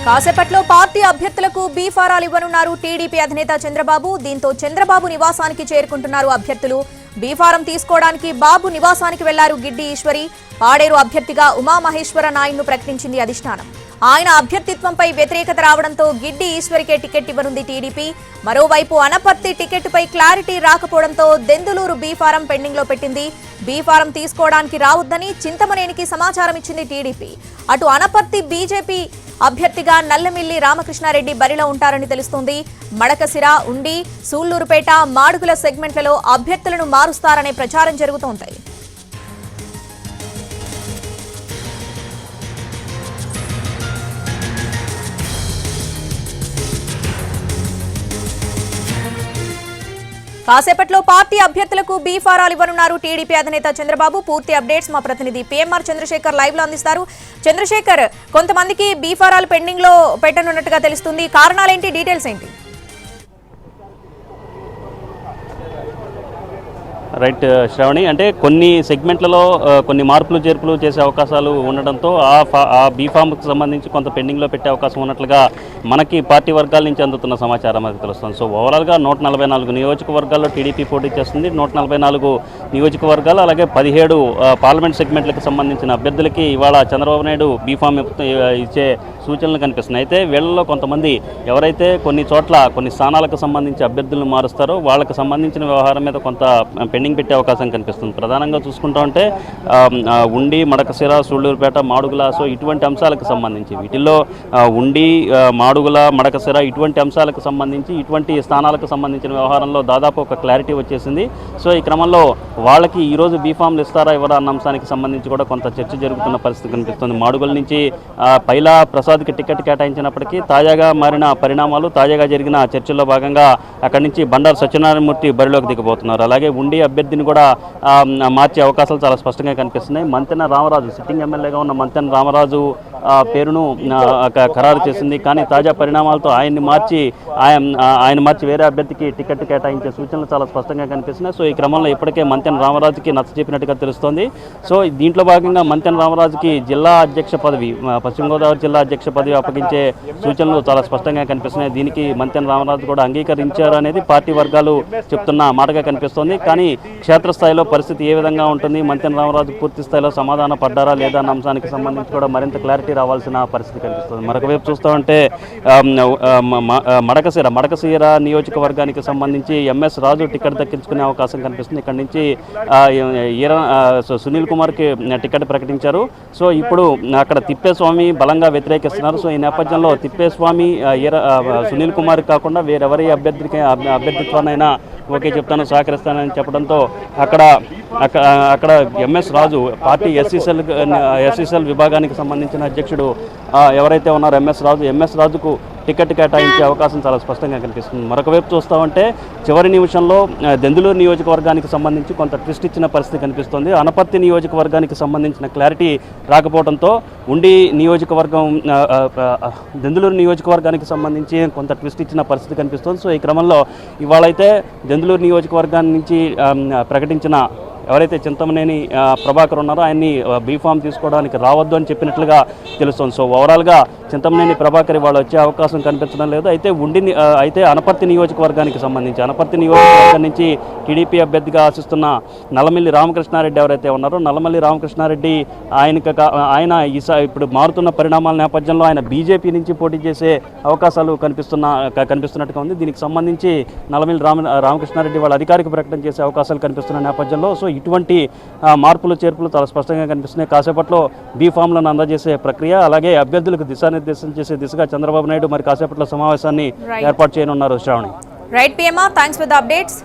కాసేపట్లో పార్టీ అభ్యర్థులకు బీ ఫారాలు ఇవ్వనున్నారు టీడీపీ అధినేత చంద్రబాబు. దీంతో చంద్రబాబు నివాసానికి చేరుకుంటున్నారు అభ్యర్థులు. బీ ఫారం తీసుకోవడానికి బాబు నివాసానికి వెళ్లారు గిడ్డి ఈశ్వరి. పాడేరు అభ్యర్థిగా ఉమామహేశ్వర నాయుడును ప్రకటించింది అధిష్టానం. ఆయన అభ్యర్థిత్వంపై వ్యతిరేకత రావడంతో గిడ్డి ఈశ్వరికే టికెట్ ఇవ్వనుంది టీడీపీ. మరోవైపు అనపర్తి టికెట్పై క్లారిటీ రాకపోవడంతో దెందులూరు బీ ఫారం పెండింగ్ లో పెట్టింది. బీ ఫారం తీసుకోవడానికి రావద్దని చింతమనేనికి సమాచారం ఇచ్చింది టీడీపీ. అటు అనపర్తి బీజేపీ అభ్యర్థిగా నల్లమిల్లి రామకృష్ణారెడ్డి బరిలో ఉంటారని తెలుస్తోంది. మడకసిర, ఉండి, సూళ్లూరుపేట, మాడుగుల సెగ్మెంట్లలో అభ్యర్థులను మారుస్తారనే ప్రచారం జరుగుతోంది. కాసేపట్లో పార్టీ అభ్యర్థులకు బీ ఫారాలు ఇవ్వనున్నారు టీడీపీ అధినేత చంద్రబాబు. పూర్తి అప్డేట్స్ మా ప్రతినిధి పిఎంఆర్ చంద్రశేఖర్ లైవ్ లో అందిస్తారు. చంద్రశేఖర్, కొంతమందికి బీ ఫారాలు పెండింగ్ లో పెట్టనున్నట్టుగా తెలుస్తుంది. కారణాలేంటి, డీటెయిల్స్ ఏంటి? రైట్ శ్రావణి, అంటే కొన్ని సెగ్మెంట్లలో కొన్ని మార్పులు చేర్పులు చేసే అవకాశాలు ఉండడంతో ఆ బీఫామ్కి సంబంధించి కొంత పెండింగ్లో పెట్టే అవకాశం ఉన్నట్లుగా మనకి పార్టీ వర్గాల నుంచి అందుతున్న సమాచారం అది తెలుస్తుంది. సో ఓవరాల్గా 144 నియోజకవర్గాల్లో టీడీపీ పోటీ చేస్తుంది. 144 నియోజకవర్గాలు అలాగే 17 పార్లమెంట్ సెగ్మెంట్లకు సంబంధించిన అభ్యర్థులకి ఇవాళ చంద్రబాబు నాయుడు బీఫామ్ ఇచ్చే సూచనలు కనిపిస్తున్నాయి. అయితే వీళ్ళలో కొంతమంది ఎవరైతే కొన్ని చోట్ల కొన్ని స్థానాలకు సంబంధించి అభ్యర్థులను మారుస్తారో వాళ్ళకు సంబంధించిన వ్యవహారం మీద కొంత పెండింగ్ పెట్టే అవకాశం కనిపిస్తుంది. ప్రధానంగా చూసుకుంటా ఉంటే ఉండి, మడకసిర, సూళ్లూరుపేట, మాడుగుల, సో ఇటువంటి అంశాలకు సంబంధించి వీటిల్లో ఉండి, మాడుగుల, మడకసిర ఇటువంటి అంశాలకు సంబంధించి ఇటువంటి స్థానాలకు సంబంధించిన వ్యవహారంలో దాదాపు ఒక క్లారిటీ వచ్చేసింది. సో ఈ క్రమంలో వాళ్ళకి ఈరోజు బీఫామ్లు ఇస్తారా ఎవరా అన్న అంశానికి సంబంధించి కూడా కొంత చర్చ జరుగుతున్న పరిస్థితి కనిపిస్తుంది. మాడుగుల నుంచి పైలా ప్రసాద్కి టికెట్ కేటాయించినప్పటికీ తాజాగా మారిన పరిణామాలు, తాజాగా జరిగిన చర్చల్లో భాగంగా అక్కడి నుంచి బండారు సత్యనారాయణమూర్తి బరిలోకి దిగబోతున్నారు. అలాగే ఉండి అభ్యర్థిని కూడా మార్చే అవకాశాలు చాలా స్పష్టంగా కనిపిస్తున్నాయి. మంతెన రామరాజు, సిట్టింగ్ ఎమ్మెల్యేగా ఉన్న మంతెన రామరాజు పేరును ఖరారు చేసింది. కానీ తాజా పరిణామాలతో ఆయన మార్చి వేరే అభ్యర్థికి టికెట్ కేటాయించే సూచనలు చాలా స్పష్టంగా కనిపిస్తున్నాయి. సో ఈ క్రమంలో ఇప్పటికే మంతెన రామరాజుకి నచ్చ చెప్పినట్టుగా తెలుస్తోంది. సో దీంట్లో భాగంగా మంతెన రామరాజుకి జిల్లా అధ్యక్ష పదవి, పశ్చిమ గోదావరి జిల్లా అధ్యక్ష పదవి అప్పగించే సూచనలు చాలా స్పష్టంగా కనిపిస్తున్నాయి. దీనికి మంతెన రామరాజు కూడా అంగీకరించారు అనేది పార్టీ వర్గాలు చెప్తున్న మాటగా కనిపిస్తోంది. కానీ క్షేత్రస్థాయిలో పరిస్థితి ఏ విధంగా ఉంటుంది, మంతెన రామరాజు పూర్తి స్థాయిలో సమాధాన పడ్డారా లేదా అన్న అంశానికి సంబంధించి కూడా మరింత క్లారిటీ రావాల్సిన పరిస్థితి కనిపిస్తుంది. మరొక వైపు చూస్తూ ఉంటే మడకసిర నియోజకవర్గానికి సంబంధించి ఎంఎస్ రాజు టికెట్ దక్కించుకునే అవకాశం కనిపిస్తుంది. ఇక్కడ నుంచి సునీల్ కుమార్కి టికెట్ ప్రకటించారు. సో ఇప్పుడు అక్కడ తిప్పేస్వామి బలంగా వ్యతిరేకిస్తున్నారు. సో ఈ నేపథ్యంలో తిప్పేస్వామి సునీల్ కుమార్ కాకుండా వేరెవరి అభ్యర్థిత్వానైనా ఓకే చెప్తాను, సహకరిస్తానని చెప్పడంతో అక్కడ ఎంఎస్ రాజు పార్టీ ఎస్సీసెల్ విభాగానికి సంబంధించిన అధ్యక్షుడు ఎవరైతే ఉన్నారో ఎంఎస్ రాజుకు టికెట్ కేటాయించే అవకాశం చాలా స్పష్టంగా కనిపిస్తుంది. మరొక వైపు చూస్తామంటే చివరి నిమిషంలో దెందులూరు నియోజకవర్గానికి సంబంధించి కొంత ట్విస్ట్ ఇచ్చిన పరిస్థితి కనిపిస్తుంది. అనపర్తి నియోజకవర్గానికి సంబంధించిన క్లారిటీ రాకపోవడంతో ఉండి దెందులూరు నియోజకవర్గానికి సంబంధించి కొంత ట్విస్ట్ ఇచ్చిన పరిస్థితి కనిపిస్తుంది. సో ఈ క్రమంలో ఇవాళైతే దెందులూరు నియోజకవర్గాన్ని నుంచి ప్రకటించిన ఎవరైతే చింతమనేని ప్రభాకర్ ఉన్నారో ఆయన్ని బీఫామ్ తీసుకోవడానికి రావద్దు అని చెప్పినట్లుగా తెలుస్తుంది. సో ఓవరాల్గా చింతమనేని ప్రభాకర్ ఇవాళ వచ్చే అవకాశం కనిపించడం లేదు. అయితే అనపర్తి నియోజకవర్గం నుంచి టీడీపీ అభ్యర్థిగా ఆశిస్తున్న నల్లమిల్లి రామకృష్ణారెడ్డి ఎవరైతే ఉన్నారో నల్లమిల్లి రామకృష్ణారెడ్డి ఆయన ఇప్పుడు మారుతున్న పరిణామాల నేపథ్యంలో ఆయన బీజేపీ నుంచి పోటీ చేసే అవకాశాలు కనిపిస్తున్నట్టుగా ఉంది. దీనికి సంబంధించి నల్లమిల్లి రామకృష్ణారెడ్డి వాళ్ళ అధికారిక ప్రకటన చేసే అవకాశాలు కనిపిస్తున్న నేపథ్యంలో సో ఇటువంటి మార్పులు చేర్పులు చాలా స్పష్టంగా కనిపిస్తున్నాయి. కాసేపట్లో బీఫామ్లను అందజేసే ప్రక్రియ, అలాగే అభ్యర్థులకు దిశానిర్దేశం చేసే దిశగా చంద్రబాబు నాయుడు మరి కాసేపట్లో సమావేశాన్ని ఏర్పాటు చేయనున్నారు. Shravani. Right PMR, thanks for the updates.